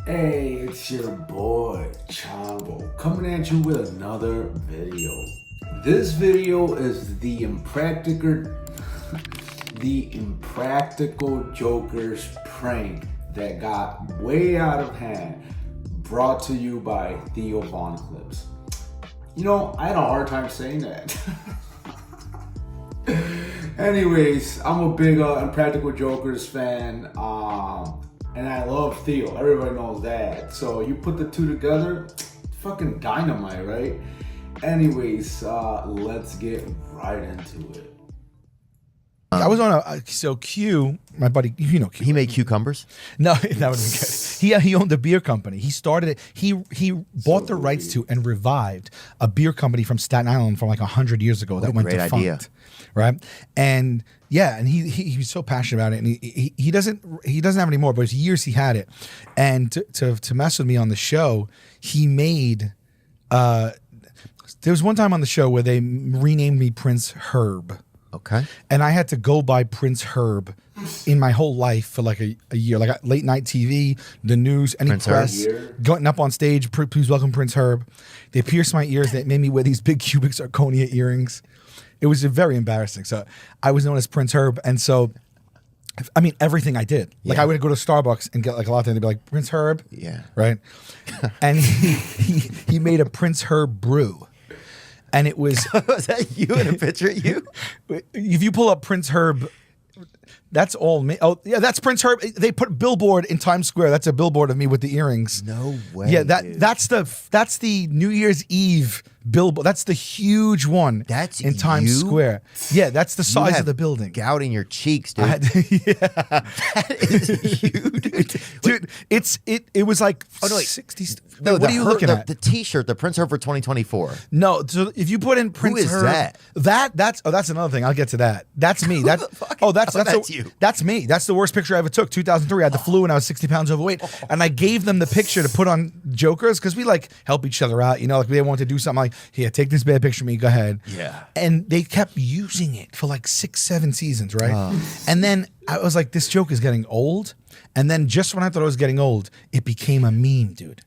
Hey, it's your boy, Chavo, coming at you with another video. This video is the Impractical Joker's prank that got way out of hand, brought to you by Theo Clips. You know, I had a hard time saying that. Anyways, I'm a big Impractical Jokers fan, and I love Theo. Everybody knows that. So you put the two together, fucking dynamite, right? Anyways, let's get right into it. I was on so Q, my buddy, you know Q. He made cucumbers? No, that would have been good. He owned a beer company. He started it. He bought the rights to and revived a beer company from Staten Island from like 100 years ago that went defunct. Idea. Right? And yeah, and he was so passionate about it, and he doesn't have it anymore, but it's years he had it. And to mess with me on the show, he made there was one time on the show where they renamed me Prince Herb. Okay. And I had to go by Prince Herb in my whole life for like a year, like late night TV, the news, any Prince press, going up on stage, please welcome Prince Herb. They pierced my ears. They made me wear these big cubic zirconia earrings. It was very embarrassing. So I was known as Prince Herb. And so, I mean, everything I did. Like I would go to Starbucks and get like a lot of things. They'd be like, Prince Herb? Yeah. Right? And he made a Prince Herb brew. And it was... Was that you in a picture of you? If you pull up Prince Herb, that's all me. Oh, yeah, that's Prince Herb. They put billboard in Times Square. That's a billboard of me with the earrings. No way. Yeah, that's the New Year's Eve billboard. That's the huge one. That's in Times Square. Yeah, that's the size of the building. Gout in your cheeks, dude. That is you, dude. Dude, it was like 60. No, what are you looking at? The T-shirt, the Prince Herb for 2024. No, so if you put in Prince Herb, that's another thing. I'll get to that. That's me. That's you. That's me. That's the worst picture I ever took. 2003. I had the flu and I was 60 pounds overweight, and I gave them the picture to put on Jokers because we like help each other out. You know, like they wanted to do something like, here, take this bad picture of me. Go ahead. Yeah. And they kept using it for like 6-7 seasons, right? And then I was like, this joke is getting old. And then just when I thought it was getting old, it became a meme, dude.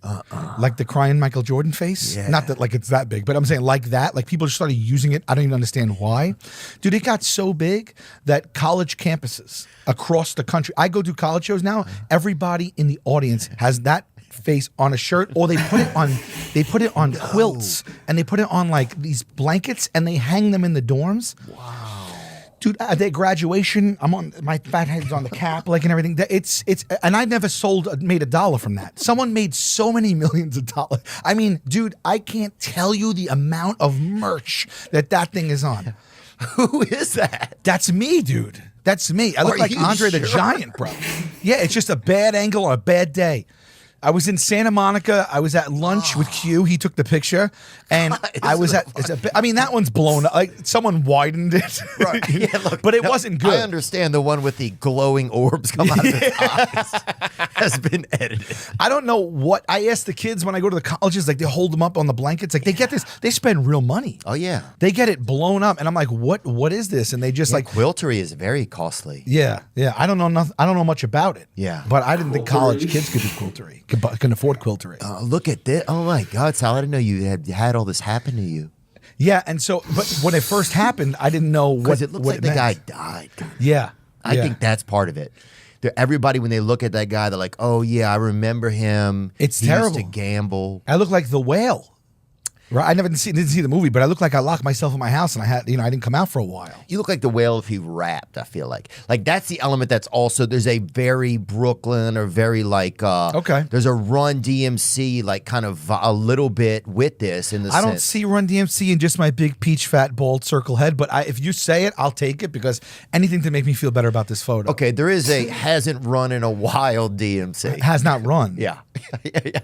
Like the crying Michael Jordan face. Yeah. Not that like it's that big, but I'm saying like that. Like people just started using it. I don't even understand why. Dude, it got so big that college campuses across the country, I go to college shows now, everybody in the audience has that face on a shirt, or they put it on quilts, and they put it on like these blankets, and they hang them in the dorms. Wow. Dude, at their graduation, I'm on my fat head's on the cap, like and everything. It's and I never made $1 from that. Someone made so many millions of dollars. I mean, dude, I can't tell you the amount of merch that thing is on. Who is that? That's me, dude. That's me. I look like Andre the Giant, bro. Yeah, it's just a bad angle or a bad day. I was in Santa Monica. I was at lunch with Q. He took the picture, and I was at. I mean, that one's blown up. Like someone widened it, right? Yeah, look, but it wasn't good. I understand the one with the glowing orbs come out of its eyes has been edited. I don't know what I asked the kids when I go to the colleges. Like they hold them up on the blankets. Like they get this. They spend real money. Oh yeah, they get it blown up, and I'm like, what is this? And they just like quiltery is very costly. Yeah. I don't know nothing. I don't know much about it. Yeah, but I didn't think college kids could do quiltery. Can afford quiltery. Look at this. Oh my God, Sal, I didn't know you had all this happen to you. Yeah, and so, but when it first happened, I didn't know what it looks like the guy died. Yeah. I think that's part of it. Everybody, when they look at that guy, they're like, oh yeah, I remember him. It's terrible. He used to gamble. I look like the whale. Right, I didn't see the movie, but I look like I locked myself in my house, and I didn't come out for a while. You look like the whale if he rapped. I feel like that's the element. That's also there's a very Brooklyn or very like okay. There's a Run DMC like kind of a little bit with this in the. I don't see Run DMC in just my big peach fat bald circle head, but if you say it, I'll take it because anything to make me feel better about this photo. Okay, there is a hasn't run in a while DMC. Has not run. Yeah, yeah.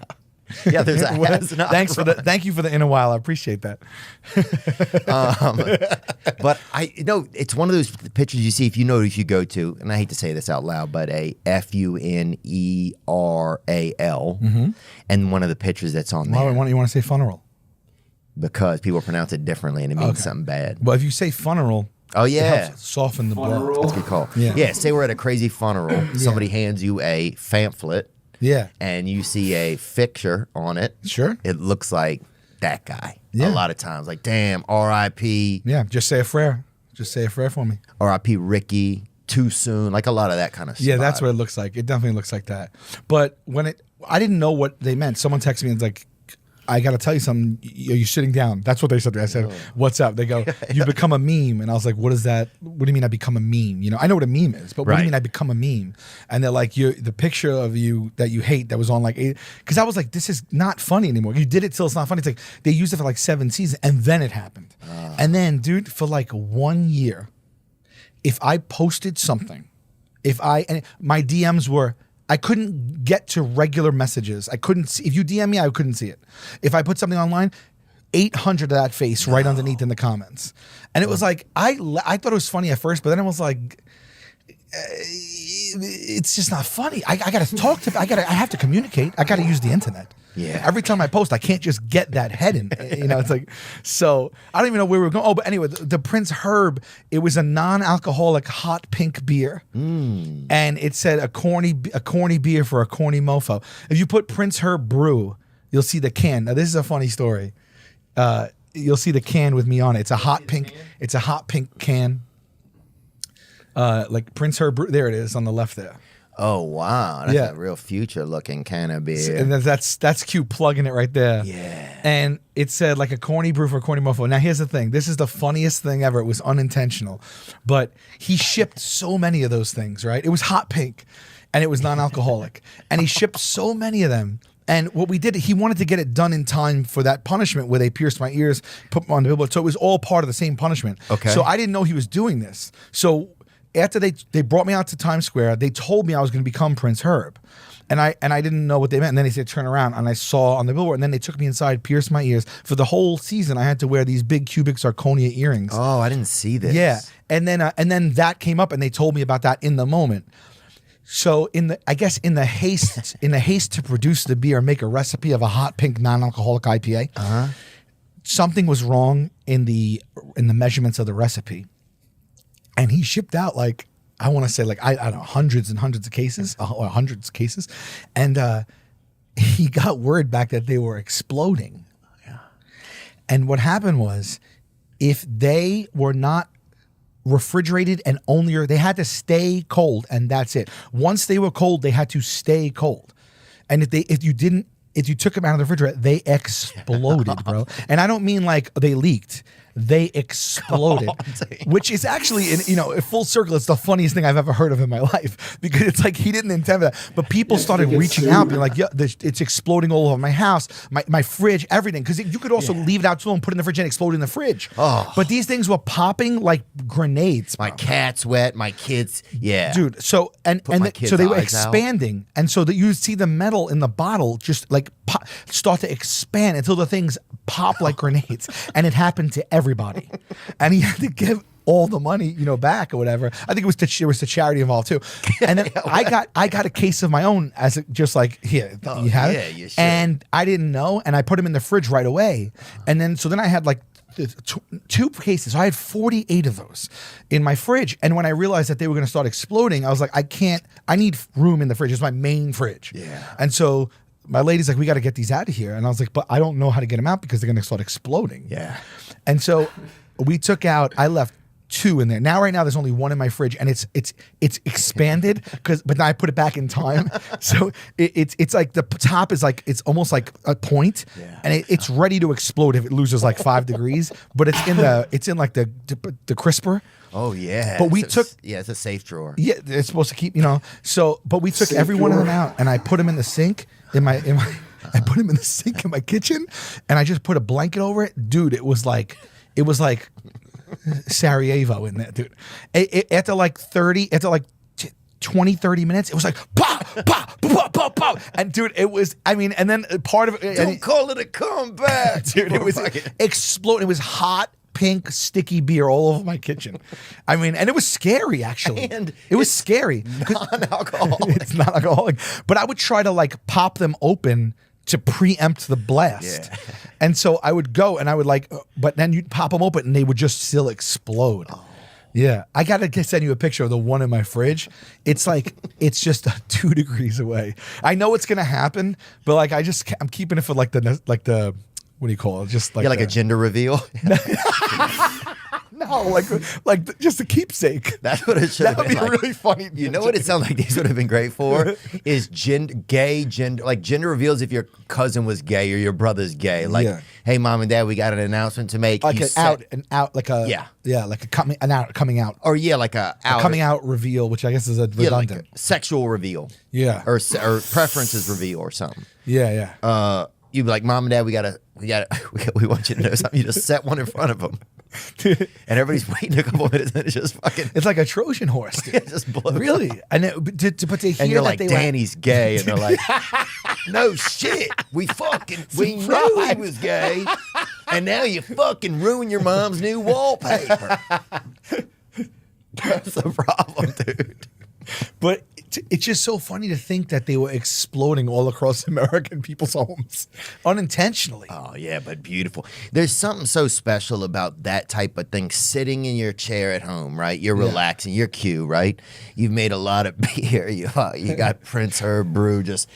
Yeah, there's a has not. Thank you for the in a while. I appreciate that. But it's one of those pictures you see if you go to, and I hate to say this out loud, but a FUNERAL, and one of the pictures that's on there. Why don't you want to say funeral? Because people pronounce it differently, and it means something bad. Well, if you say funeral, oh yeah, it helps soften the blow. Funeral. That's a good call. Yeah. Say we're at a crazy funeral. Somebody hands you a pamphlet. Yeah. and you see a fixture on it, Sure. it looks like that guy. Yeah. A lot of times, like, damn, R.I.P. Yeah, just say a prayer. Just say a prayer for me. R.I.P. Ricky. Too soon, like a lot of that kind of stuff. Yeah, that's what it looks like. It definitely looks like that. But I didn't know what they meant. Someone texted me and was like, I got to tell you something. Are you sitting down? That's what they said to me. I said, what's up? They go, you become a meme. And I was like, what is that? What do you mean I become a meme? You know, I know what a meme is, but what do you mean I become a meme? And they're like, the picture of you that you hate that was on like, because I was like, this is not funny anymore. You did it till it's not funny. It's like, they used it for like 7 seasons and then it happened. And then, dude, for like 1 year, if I posted something, and my DMs were, I couldn't get to regular messages. I couldn't see, if you DM me, I couldn't see it. If I put something online, 800 of that face right underneath in the comments. And it was like, I thought it was funny at first, but then it was like, it's just not funny. I got to talk to, I have to communicate. I got to use the internet. Yeah. Every time I post, I can't just get that head in. You know, it's like, so I don't even know where we were going. Oh, but anyway, the Prince Herb, it was a non-alcoholic hot pink beer. And it said a corny beer for a corny mofo. If you put Prince Herb Brew, you'll see the can. Now, this is a funny story. You'll see the can with me on it. It's a hot pink can. Like Prince Herb Brew. There it is on the left there. Oh wow, that's a real future looking can of beer. And that's cute, plugging it right there. Yeah. And it said like a corny brew for a corny mofo. Now here's the thing. This is the funniest thing ever. It was unintentional. But he shipped so many of those things, right? It was hot pink and it was non-alcoholic. And he shipped so many of them. And what we did, he wanted to get it done in time for that punishment where they pierced my ears, put me on the billboard. So it was all part of the same punishment. Okay. So I didn't know he was doing this. So after they brought me out to Times Square, they told me I was going to become Prince Herb. And I didn't know what they meant. And then they said, turn around. And I saw on the billboard. And then they took me inside, pierced my ears. For the whole season, I had to wear these big cubic zirconia earrings. Oh, I didn't see this. Yeah. And then that came up and they told me about that in the moment. So in the haste to produce the beer, make a recipe of a hot pink non-alcoholic IPA, something was wrong in the measurements of the recipe. And he shipped out like, I want to say like, I don't know, hundreds and hundreds of cases, And he got word back that they were exploding. Yeah. And what happened was, if they were not refrigerated and they had to stay cold and that's it. Once they were cold, they had to stay cold. And if you took them out of the refrigerator, they exploded, bro. And I don't mean like they leaked. They exploded, which is actually, in full circle, it's the funniest thing I've ever heard of in my life, because it's like he didn't intend that. But people started reaching out, being like, yeah, it's exploding all over my house, my fridge, everything. Because you could also leave it out too long, put it in the fridge and explode in the fridge. Oh. But these things were popping like grenades. My cat's wet, my kids, Dude, so so they were expanding. And so that you see the metal in the bottle just like start to expand until the things pop like grenades. And it happened to everybody. And he had to give all the money, back or whatever. I think there was the charity involved too. And then I got a case of my own just like, here, you have it. You should. And I didn't know, and I put them in the fridge right away. And then so then I had like 2 cases. So I had 48 of those in my fridge. And when I realized that they were going to start exploding, I was like, I need room in the fridge. It's my main fridge. Yeah. And so my lady's like, we got to get these out of here. And I was like, but I don't know how to get them out because they're going to start exploding. Yeah. And so I left 2 in there. Right now there's only 1 in my fridge, and it's expanded but now I put it back in time. So it's like the top is like, it's almost like a point, and it's ready to explode if it loses like 5 degrees, but it's in like the crisper. Oh yeah. But it's a safe drawer. Yeah, it's supposed to keep, but we took every one of them out, and I put them in the sink I put them in the sink in my kitchen, and I just put a blanket over it. Dude, it was like Sarajevo in there, dude. After like 20, 30 minutes, it was like, pop, pop, pop, pop, pop. And dude, it was, and then part of it. Don't call it a comeback. Dude, it was exploding. It was hot, pink, sticky beer all over my kitchen. And it was scary, actually. And it was scary. Non-alcoholic. It's not alcoholic. But I would try to like pop them open to preempt the blast. Yeah. And so I would go and I would but then you'd pop them open and they would just still explode. Yeah, I gotta send you a picture of the one in my fridge. It's like it's just 2 degrees away. I know it's gonna happen, but like I'm keeping it for like the what do you call it? Just like Yeah, like a gender reveal. no, like just a keepsake. That's what it should have That been. would be Like, really funny. you know what it sounds like these would have been great for? Is gender reveals if your cousin was gay or your brother's gay. Like, Yeah. hey, mom and dad, we got an announcement to make. Like You an out, like a like a coming out, Or yeah, like a coming out reveal, which I guess is a yeah, like redundant. a sexual reveal. Yeah, Or preferences reveal or something. yeah. You'd be like, mom and dad, we want you to know something. You just set one in front of them. And everybody's waiting a couple minutes, and it's just fucking. It's like a Trojan horse. Dude. It just blows Really, up. and but to hear And you're that like, they Danny's gay, and they're like, no shit, we knew he was gay, and now you fucking ruin your mom's new wallpaper. That's the problem, dude. But it's just so funny to think that they were exploding all across American people's homes unintentionally. Oh, yeah, but beautiful. There's something so special about that type of thing. Sitting in your chair at home, right? You're relaxing. You're cute, right? You've made a lot of beer. You got Prince Herb Brew. Just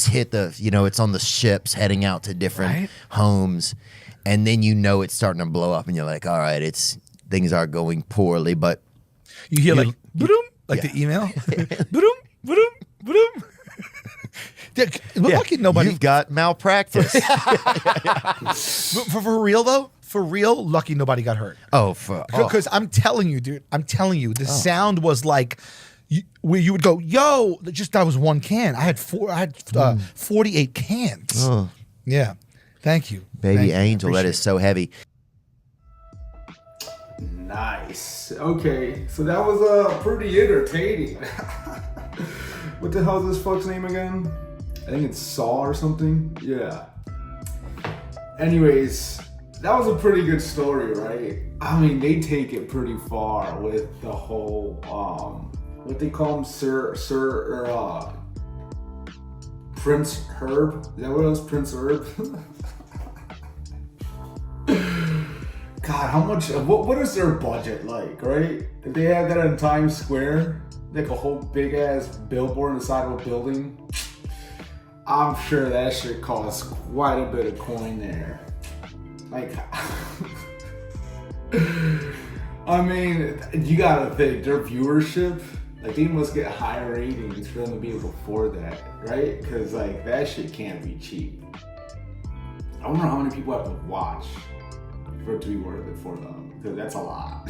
hit the, it's on the ships heading out to different homes. And then it's starting to blow up. And you're like, all right, things are going poorly. But You hear like, boom, like the email. Boom, boom, boom. Lucky nobody. You've got malpractice. For real though, lucky nobody got hurt. Because I'm telling you, dude, the sound was like where you would go, yo, that was one can. I had 48 cans. Oh. Yeah. Thank you. Baby Thank you. angel, that Appreciate is so heavy. Nice. Okay, so that was pretty entertaining. What the hell is this fuck's name again? I think it's Saw or something. Yeah. Anyways, that was a pretty good story, right? I mean, they take it pretty far with the whole what they call him, Prince Herb. Is that what it was, Prince Herb? God, how much? What is their budget like, right? If they had that in Times Square, like a whole big ass billboard on the side of a building, I'm sure that shit costs quite a bit of coin there. Like, I mean, you gotta think their viewership, like they must get high ratings for them to be able to afford that, right? Because like that shit can't be cheap. I wonder how many people have to watch for it to be worth it for them, because that's a lot.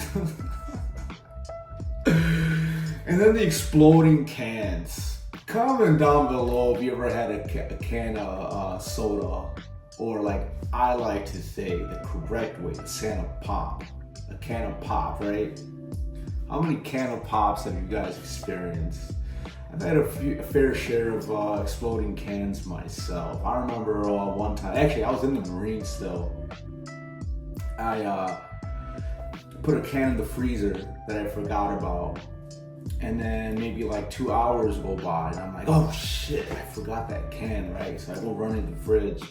And then the exploding cans. Comment down below if you ever had a can of soda, or like I like to say the correct way, a can of pop. A can of pop, right? How many can of pops have you guys experienced? I've had a fair share of exploding cans myself. I remember one time, actually I was in the Marines still. I put a can in the freezer that I forgot about, and then maybe like 2 hours go by and I'm like, oh shit, I forgot that can, right? So I go run in the fridge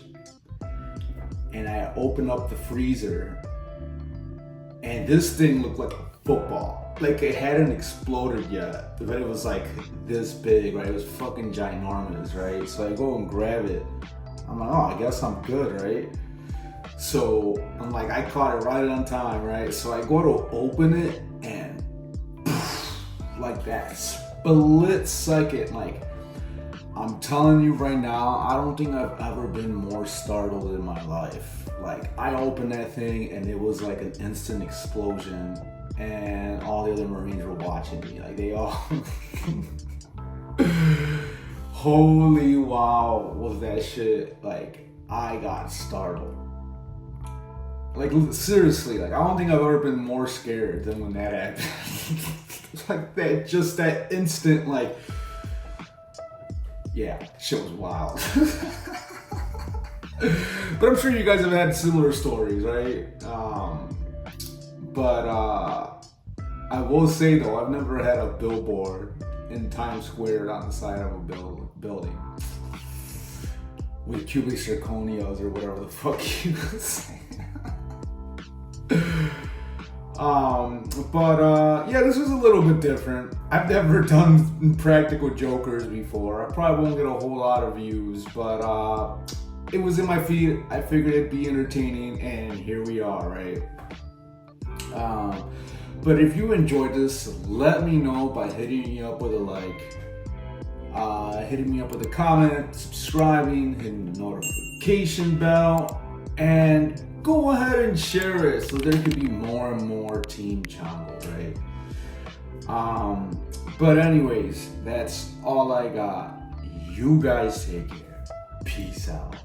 and I open up the freezer, and this thing looked like a football. Like it hadn't exploded yet, but it was like this big, right? It was fucking ginormous, right? So I go and grab it. I'm like, oh, I guess I'm good, right? So I'm like, I caught it right on time, right? So I go to open it, and poof, like that split second, like I'm telling you right now, I don't think I've ever been more startled in my life. Like I opened that thing and it was like an instant explosion, and all the other Marines were watching me. Like they all holy wow, was that shit. Like I got startled. Like seriously, like I don't think I've ever been more scared than when that happened. Like that, just that instant, like, yeah, shit was wild. But I'm sure you guys have had similar stories, right? But I will say though, I've never had a billboard in Times Square on the side of a building with cubic zirconias or whatever the fuck you was saying. Yeah, this was a little bit different. I've never done practical jokers before. I probably won't get a whole lot of views, but it was in my feed. I figured it'd be entertaining, and here we are, right? But if you enjoyed this, let me know by hitting me up with a like, hitting me up with a comment, subscribing, hitting the notification bell, and go ahead and share it so there can be more and more Team Chongo, right? But anyways, that's all I got. You guys take care. Peace out.